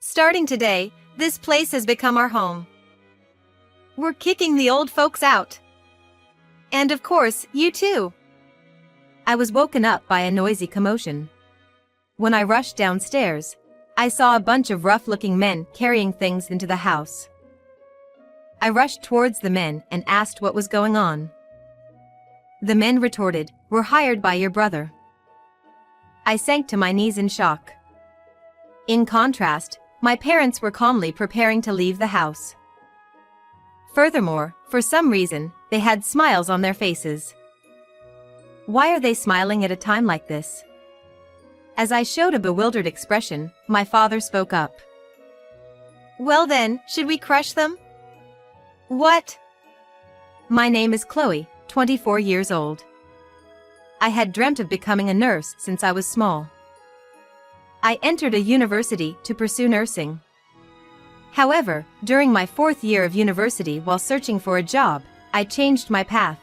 Starting today, this place has become our home. We're kicking the old folks out. And of course, you too. I was woken up by a noisy commotion. When I rushed downstairs, I saw a bunch of rough-looking men carrying things into the house. I rushed towards the men and asked what was going on. The men retorted, "We're hired by your brother." I sank to my knees in shock. In contrast, my parents were calmly preparing to leave the house. Furthermore, for some reason, they had smiles on their faces. Why are they smiling at a time like this? As I showed a bewildered expression, my father spoke up. "Well then, should we crush them?" "What?" "My name is Chloe, 24 years old. I had dreamt of becoming a nurse since I was small. I entered a university to pursue nursing. However, during my 4th year of university while searching for a job, I changed my path.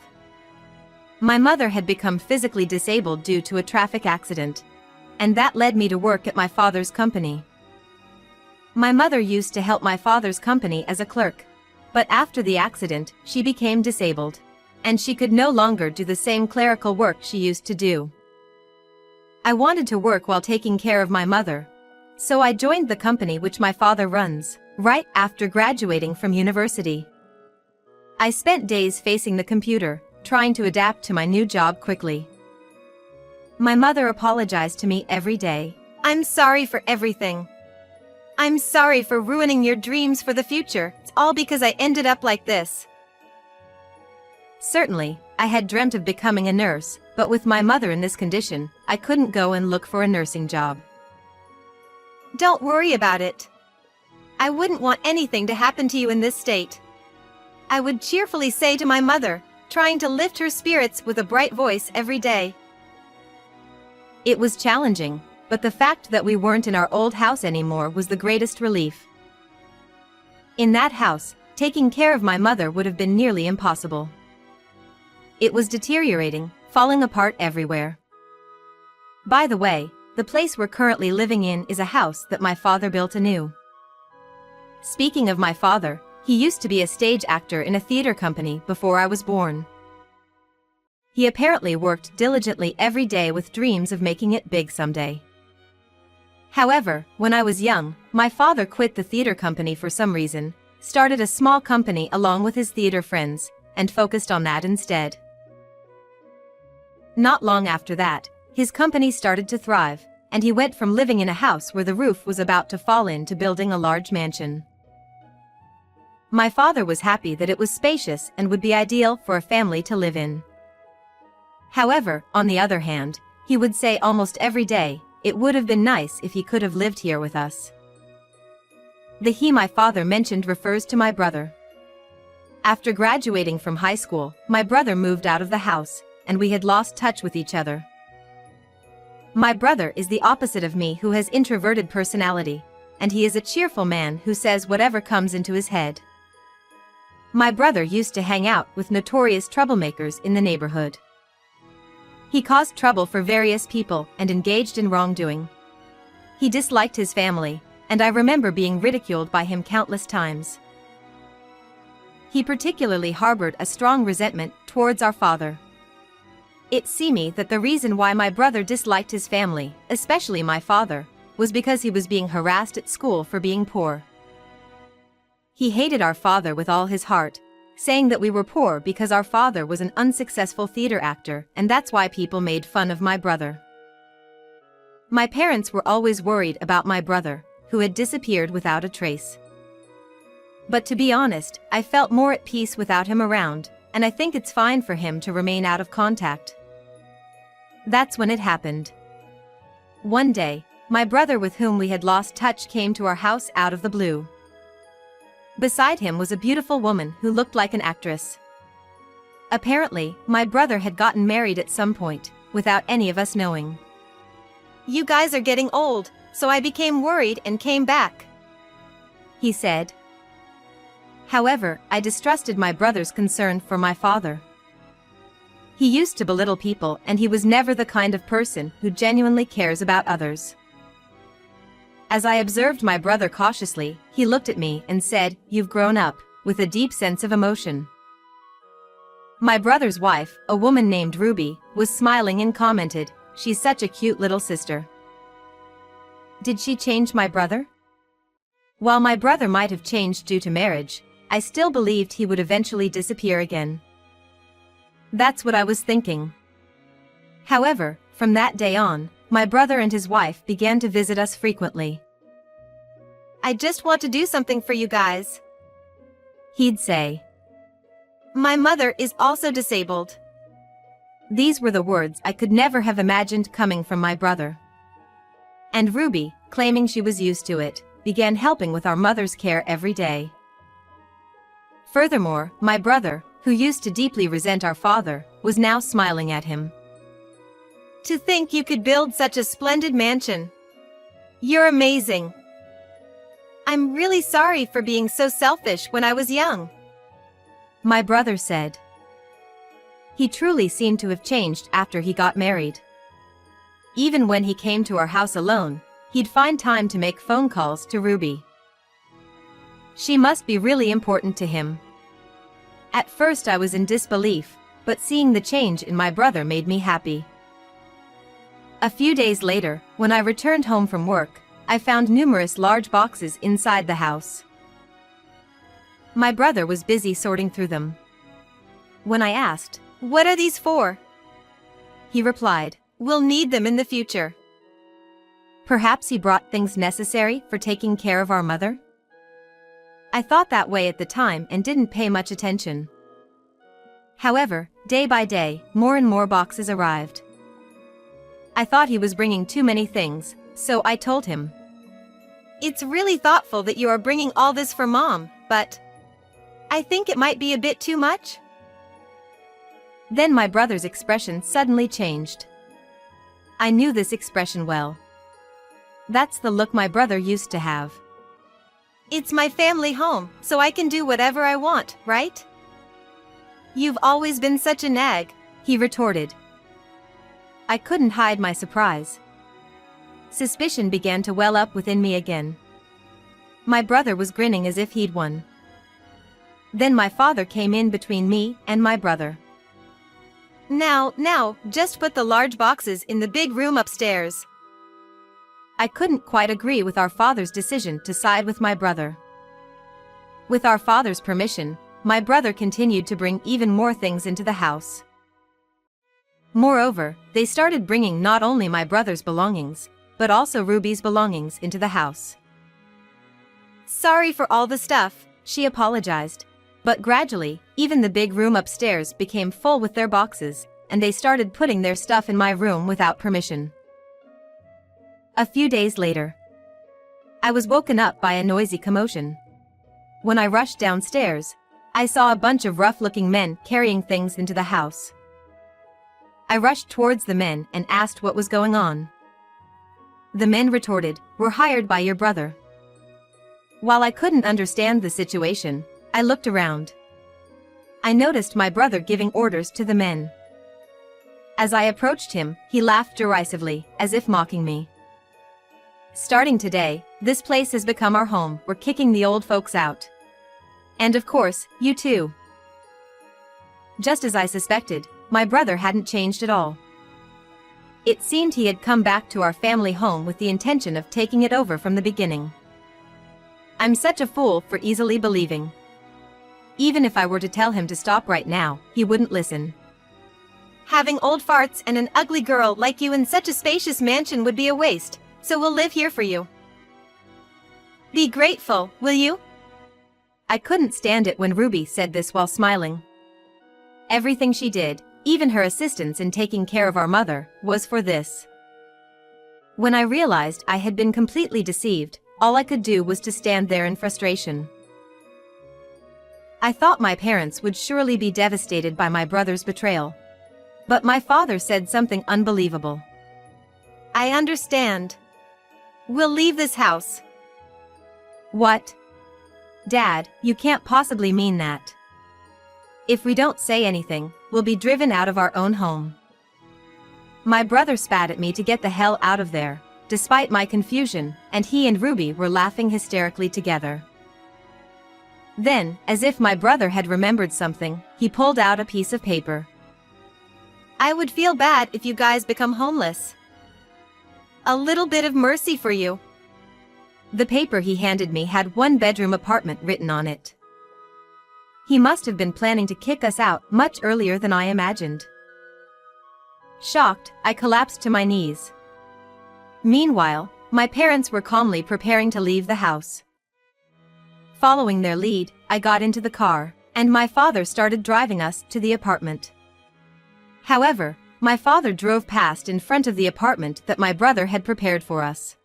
My mother had become physically disabled due to a traffic accident, and that led me to work at my father's company. My mother used to help my father's company as a clerk, but after the accident, she became disabled, and she could no longer do the same clerical work she used to do. I wanted to work while taking care of my mother, so I joined the company which my father runs, right after graduating from university. I spent days facing the computer, trying to adapt to my new job quickly. My mother apologized to me every day. "I'm sorry for everything. I'm sorry for ruining your dreams for the future. It's all because I ended up like this." Certainly, I had dreamt of becoming a nurse, but with my mother in this condition, I couldn't go and look for a nursing job. "Don't worry about it. I wouldn't want anything to happen to you in this state," I would cheerfully say to my mother, trying to lift her spirits with a bright voice every day. It was challenging, but the fact that we weren't in our old house anymore was the greatest relief. In that house, taking care of my mother would have been nearly impossible. It was deteriorating, falling apart everywhere. By the way, the place we're currently living in is a house that my father built anew. Speaking of my father, he used to be a stage actor in a theater company before I was born. He apparently worked diligently every day with dreams of making it big someday. However, when I was young, my father quit the theater company for some reason, started a small company along with his theater friends, and focused on that instead. Not long after that, his company started to thrive, and he went from living in a house where the roof was about to fall in to building a large mansion. My father was happy that it was spacious and would be ideal for a family to live in. However, on the other hand, he would say almost every day, "It would have been nice if he could have lived here with us." The he my father mentioned refers to my brother. After graduating from high school, my brother moved out of the house, and we had lost touch with each other. My brother is the opposite of me, who has introverted personality, and he is a cheerful man who says whatever comes into his head. My brother used to hang out with notorious troublemakers in the neighborhood. He caused trouble for various people and engaged in wrongdoing. He disliked his family, and I remember being ridiculed by him countless times. He particularly harbored a strong resentment towards our father. It seemed that the reason why my brother disliked his family, especially my father, was because he was being harassed at school for being poor. He hated our father with all his heart, saying that we were poor because our father was an unsuccessful theater actor, and that's why people made fun of my brother. My parents were always worried about my brother, who had disappeared without a trace. But to be honest, I felt more at peace without him around, and I think it's fine for him to remain out of contact. That's when it happened. One day, my brother with whom we had lost touch came to our house out of the blue. Beside him was a beautiful woman who looked like an actress. Apparently, my brother had gotten married at some point, without any of us knowing. "You guys are getting old, so I became worried and came back," he said. However, I distrusted my brother's concern for my father. He used to belittle people, and he was never the kind of person who genuinely cares about others. As I observed my brother cautiously, he looked at me and said, "You've grown up," with a deep sense of emotion. My brother's wife, a woman named Ruby, was smiling and commented, "She's such a cute little sister." Did she change my brother? While my brother might have changed due to marriage, I still believed he would eventually disappear again. That's what I was thinking. However, from that day on, my brother and his wife began to visit us frequently. "I just want to do something for you guys," he'd say. "My mother is also disabled." These were the words I could never have imagined coming from my brother. And Ruby, claiming she was used to it, began helping with our mother's care every day. Furthermore, my brother, who used to deeply resent our father, was now smiling at him. "To think you could build such a splendid mansion. You're amazing. I'm really sorry for being so selfish when I was young," my brother said. He truly seemed to have changed after he got married. Even when he came to our house alone, he'd find time to make phone calls to Ruby. She must be really important to him. At first I was in disbelief, but seeing the change in my brother made me happy. A few days later, when I returned home from work, I found numerous large boxes inside the house. My brother was busy sorting through them. When I asked, "What are these for?" he replied, "We'll need them in the future." Perhaps he brought things necessary for taking care of our mother? I thought that way at the time and didn't pay much attention. However, day by day, more and more boxes arrived. I thought he was bringing too many things, so I told him, "It's really thoughtful that you are bringing all this for Mom, but I think it might be a bit too much." Then my brother's expression suddenly changed. I knew this expression well. That's the look my brother used to have. "It's my family home, so I can do whatever I want, right? You've always been such a nag," he retorted. I couldn't hide my surprise. Suspicion began to well up within me again. My brother was grinning as if he'd won. Then my father came in between me and my brother. Now, just put the large boxes in the big room upstairs." I couldn't quite agree with our father's decision to side with my brother. With our father's permission, my brother continued to bring even more things into the house. Moreover, they started bringing not only my brother's belongings, but also Ruby's belongings into the house. "Sorry for all the stuff," she apologized. But gradually, even the big room upstairs became full with their boxes, and they started putting their stuff in my room without permission. A few days later, I was woken up by a noisy commotion. When I rushed downstairs, I saw a bunch of rough-looking men carrying things into the house. I rushed towards the men and asked what was going on. The men retorted, "We're hired by your brother." While I couldn't understand the situation, I looked around. I noticed my brother giving orders to the men. As I approached him, he laughed derisively, as if mocking me. "Starting today, this place has become our home. We're kicking the old folks out. And of course, you too." Just as I suspected, my brother hadn't changed at all. It seemed he had come back to our family home with the intention of taking it over from the beginning. I'm such a fool for easily believing. Even if I were to tell him to stop right now, he wouldn't listen. "Having old farts and an ugly girl like you in such a spacious mansion would be a waste, so we'll live here for you. Be grateful, will you?" I couldn't stand it when Ruby said this while smiling. Everything she did, even her assistance in taking care of our mother, was for this. When I realized I had been completely deceived, all I could do was to stand there in frustration. I thought my parents would surely be devastated by my brother's betrayal. But my father said something unbelievable. "I understand. We'll leave this house." What? Dad, you can't possibly mean that. If we don't say anything, we'll be driven out of our own home. My brother spat at me to get the hell out of there, despite my confusion, and he and Ruby were laughing hysterically together. Then, as if my brother had remembered something, he pulled out a piece of paper. "I would feel bad if you guys become homeless. A little bit of mercy for you." The paper he handed me had one-bedroom apartment written on it. He must have been planning to kick us out much earlier than I imagined. Shocked, I collapsed to my knees. Meanwhile, my parents were calmly preparing to leave the house. Following their lead, I got into the car, and my father started driving us to the apartment. However, my father drove past in front of the apartment that my brother had prepared for us.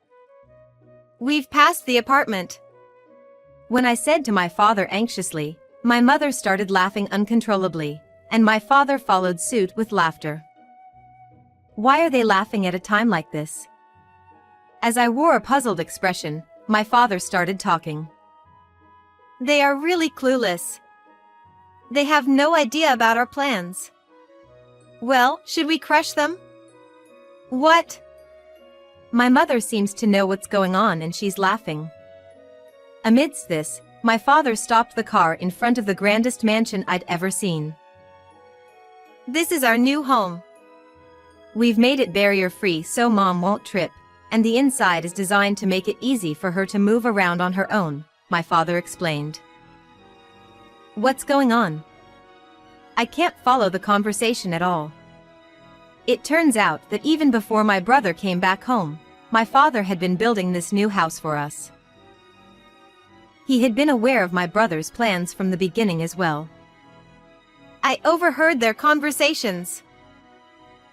"We've passed the apartment." When I said to my father anxiously, my mother started laughing uncontrollably, and my father followed suit with laughter. Why are they laughing at a time like this? As I wore a puzzled expression, my father started talking. "They are really clueless. They have no idea about our plans. Well, should we crush them?" "What?" My mother seems to know what's going on and she's laughing. Amidst this, my father stopped the car in front of the grandest mansion I'd ever seen. "This is our new home. We've made it barrier-free so Mom won't trip, and the inside is designed to make it easy for her to move around on her own," my father explained. What's going on? I can't follow the conversation at all. It turns out that even before my brother came back home, my father had been building this new house for us. He had been aware of my brother's plans from the beginning as well. "I overheard their conversations.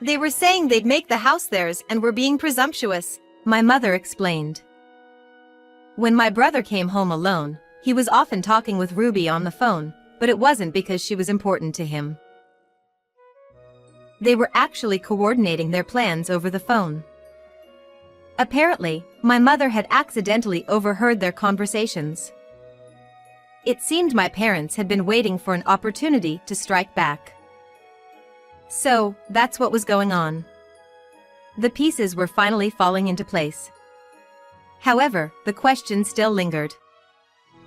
They were saying they'd make the house theirs and were being presumptuous," my mother explained. When my brother came home alone, he was often talking with Ruby on the phone, but it wasn't because she was important to him. They were actually coordinating their plans over the phone. Apparently, my mother had accidentally overheard their conversations. It seemed my parents had been waiting for an opportunity to strike back. So, that's what was going on. The pieces were finally falling into place. However, the question still lingered.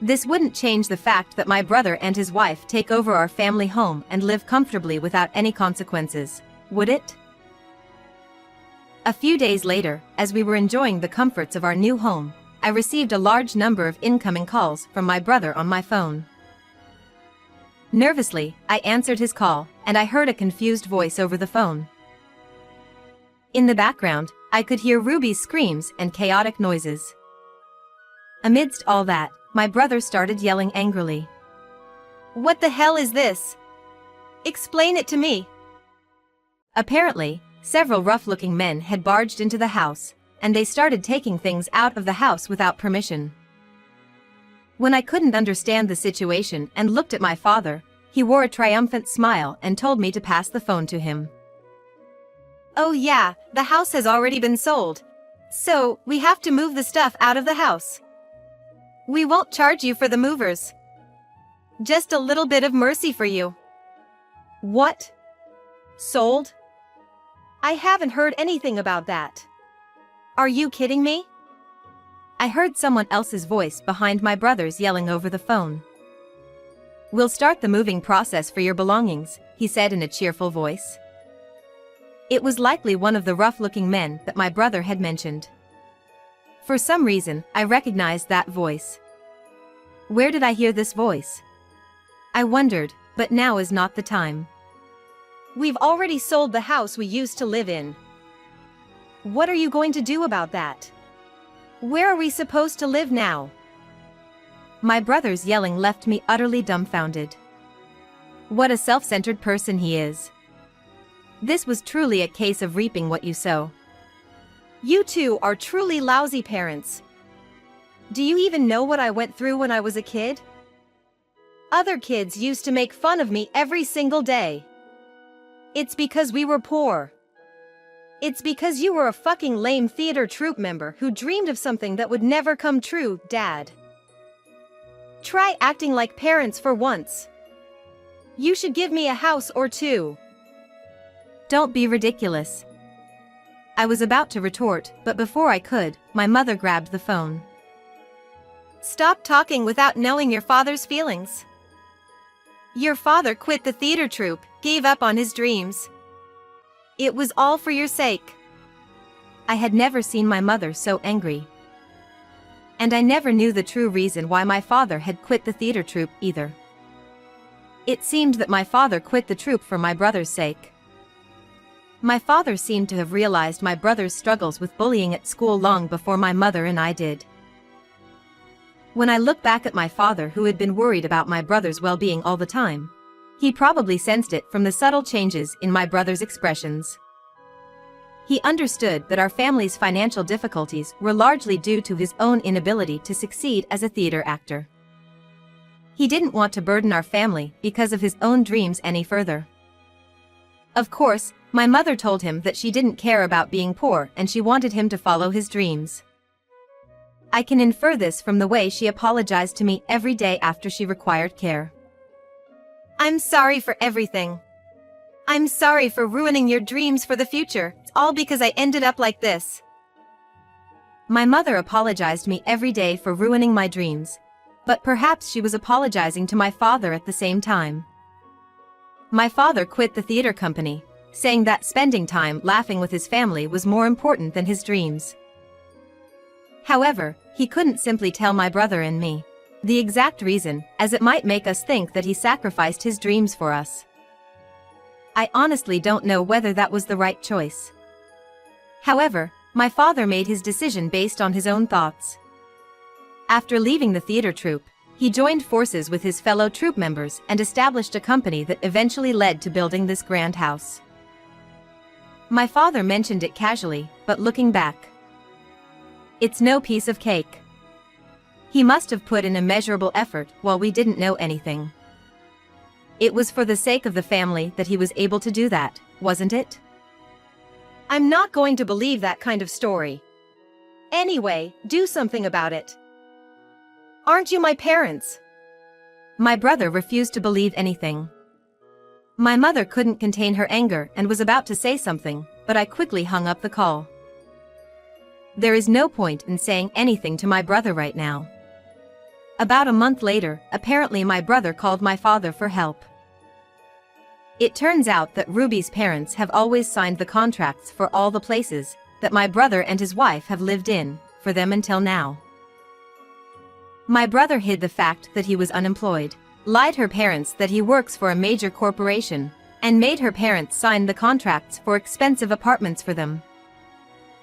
This wouldn't change the fact that my brother and his wife take over our family home and live comfortably without any consequences, would it? A few days later, as we were enjoying the comforts of our new home, I received a large number of incoming calls from my brother on my phone. Nervously, I answered his call, and I heard a confused voice over the phone. In the background, I could hear Ruby's screams and chaotic noises. Amidst all that, my brother started yelling angrily. "What the hell is this? Explain it to me." Apparently, several rough-looking men had barged into the house, and they started taking things out of the house without permission. When I couldn't understand the situation and looked at my father, he wore a triumphant smile and told me to pass the phone to him. "Oh yeah, the house has already been sold. So, we have to move the stuff out of the house. We won't charge you for the movers. Just a little bit of mercy for you." "What? Sold? I haven't heard anything about that. Are you kidding me?" I heard someone else's voice behind my brother's yelling over the phone. "We'll start the moving process for your belongings," he said in a cheerful voice. It was likely one of the rough-looking men that my brother had mentioned. For some reason, I recognized that voice. Where did I hear this voice? I wondered, but now is not the time. "We've already sold the house we used to live in. What are you going to do about that? Where are we supposed to live now?" My brother's yelling left me utterly dumbfounded. What a self-centered person he is. This was truly a case of reaping what you sow. "You two are truly lousy parents. Do you even know what I went through when I was a kid? Other kids used to make fun of me every single day. It's because we were poor. It's because you were a fucking lame theater troupe member who dreamed of something that would never come true, Dad. Try acting like parents for once. You should give me a house or two." Don't be ridiculous. I was about to retort, but before I could, my mother grabbed the phone. "Stop talking without knowing your father's feelings. Your father quit the theater troupe, gave up on his dreams. It was all for your sake." I had never seen my mother so angry. And I never knew the true reason why my father had quit the theater troupe either. It seemed that my father quit the troupe for my brother's sake. My father seemed to have realized my brother's struggles with bullying at school long before my mother and I did. When I look back at my father, who had been worried about my brother's well-being all the time, he probably sensed it from the subtle changes in my brother's expressions. He understood that our family's financial difficulties were largely due to his own inability to succeed as a theater actor. He didn't want to burden our family because of his own dreams any further. Of course, my mother told him that she didn't care about being poor and she wanted him to follow his dreams. I can infer this from the way she apologized to me every day after she required care. "I'm sorry for everything. I'm sorry for ruining your dreams for the future. It's all because I ended up like this." My mother apologized me every day for ruining my dreams, but perhaps she was apologizing to my father at the same time. My father quit the theater company, saying that spending time laughing with his family was more important than his dreams. However, he couldn't simply tell my brother and me the exact reason, as it might make us think that he sacrificed his dreams for us. I honestly don't know whether that was the right choice. However, my father made his decision based on his own thoughts. After leaving the theater troupe, he joined forces with his fellow troupe members and established a company that eventually led to building this grand house. My father mentioned it casually, but looking back, it's no piece of cake. He must have put in immeasurable effort while we didn't know anything. It was for the sake of the family that he was able to do that, wasn't it? I'm not going to believe that kind of story. Anyway, do something about it. Aren't you my parents? My brother refused to believe anything. My mother couldn't contain her anger and was about to say something, but I quickly hung up the call. There is no point in saying anything to my brother right now. About a month later, apparently my brother called my father for help. It turns out that Ruby's parents have always signed the contracts for all the places that my brother and his wife have lived in for them until now. My brother hid the fact that he was unemployed, lied her parents that he works for a major corporation, and made her parents sign the contracts for expensive apartments for them.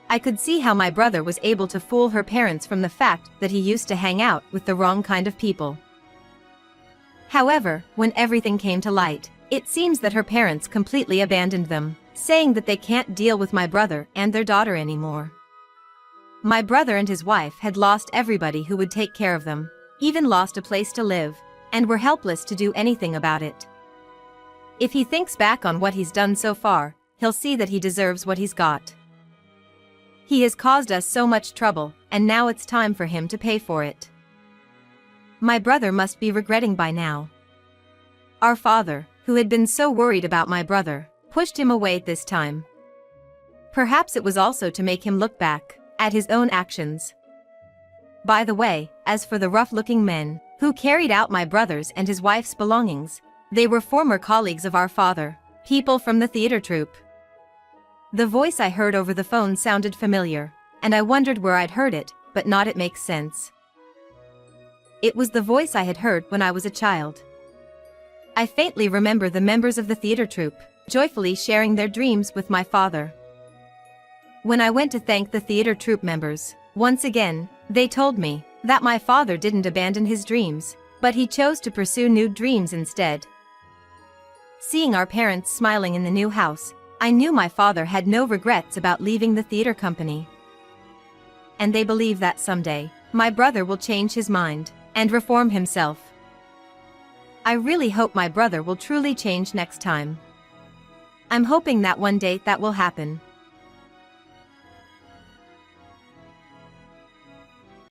I could see how my brother was able to fool her parents from the fact that he used to hang out with the wrong kind of people. However, when everything came to light, it seems that her parents completely abandoned them, saying that they can't deal with my brother and their daughter anymore. My brother and his wife had lost everybody who would take care of them, even lost a place to live, and were helpless to do anything about it. If he thinks back on what he's done so far, he'll see that he deserves what he's got. He has caused us so much trouble, and now it's time for him to pay for it. My brother must be regretting by now. Our father, who had been so worried about my brother, pushed him away this time. Perhaps it was also to make him look back at his own actions. By the way, as for the rough-looking men who carried out my brother's and his wife's belongings, they were former colleagues of our father, people from the theater troupe. The voice I heard over the phone sounded familiar, and I wondered where I'd heard it, but not it makes sense. It was the voice I had heard when I was a child. I faintly remember the members of the theater troupe joyfully sharing their dreams with my father. When I went to thank the theater troupe members, once again, they told me that my father didn't abandon his dreams, but he chose to pursue new dreams instead. Seeing our parents smiling in the new house, I knew my father had no regrets about leaving the theater company. And they believe that someday, my brother will change his mind and reform himself. I really hope my brother will truly change next time. I'm hoping that one day that will happen.